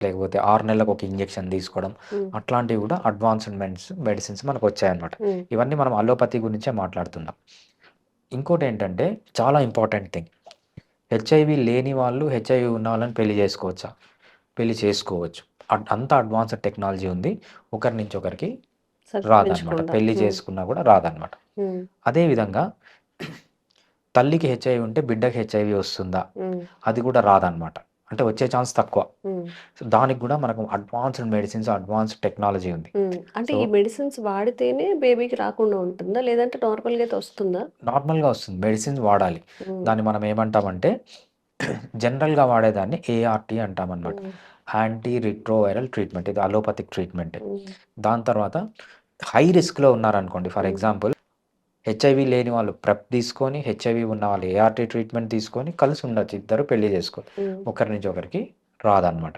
లేకపోతే 6 నెలలకు ఒక ఇంజెక్షన్ తీసుకోవడం. హ్మ్. అట్లాంటివి కూడా అడ్వాన్స్డ్ మెడిసిన్స్ మనకొచ్చాయన్నమాట. హ్మ్. ఇవన్నీ మనం అలోపతి గురించే మాట్లాడుతున్నాం. ఇంకోటేంటంటే చాలా ఇంపార్టెంట్ థింగ్. హెచ్ఐవి లేని వాళ్ళు, హెచ్ఐవి ఉన్న వాళ్ళని పెళ్లి చేసుకోవచ్చా? పెళ్లి చేసుకోవచ్చు. అంత అడ్వాన్స్డ్ టెక్నాలజీ ఉంది. ఒకరి నుంచి ఒకరికి రాదనమాట. సంక్రమించకుండా. పెళ్లి హ్మ్. చేసుకున్నా కూడా రాదనమాట. హ్మ్. అదే విధంగా తల్లికి హెచ్ఐవి ఉంటే బిడ్డకి హెచ్ఐవి వస్తుందా? హ్మ్. అది కూడా రాదనమాట. అంటే వచ్చే ఛాన్స్ తక్కువ. హ్మ్. సో, దానికి కూడా మనకు అడ్వాన్స్డ్ మెడిసిన్స్, అడ్వాన్స్డ్ టెక్నాలజీ ఉంది. హ్మ్. అంటే సో, ఈ మెడిసిన్స్ వాడితేనే బేబీకి రాకుండా ఉంటుందా? లేదంటే నార్మల్‌గా అయితే వస్తుందా? నార్మల్‌గా వస్తుంది. మెడిసిన్స్ వాడాలి. హ్మ్. దాన్ని మనం ఏమంటామంటే జనరల్‌గా వాడేదాన్ని ఏఆర్‌టీ అంటామనమాట. హ్మ్. Anti retroviral treatment. ఇది అలోపతిక్ ట్రీట్మెంటే. హ్మ్. దాని తర్వాత హై రిస్క్‌లో ఉన్నారనుకోండి. ఫర్ హ్మ్. ఎగ్జాంపుల్ హెచ్ఐవి లేని వాళ్ళు ప్రెప్ తీసుకొని, హెచ్ఐవి ఉన్న వాళ్ళు ఏఆర్‌టీ ట్రీట్మెంట్ తీసుకొని కలిసి ఉండొచ్చు. ఇద్దరు పెళ్లి చేసుకోవచ్చు. హ్మ్. ఒకరి నుంచి ఒకరికి రాదనమాట.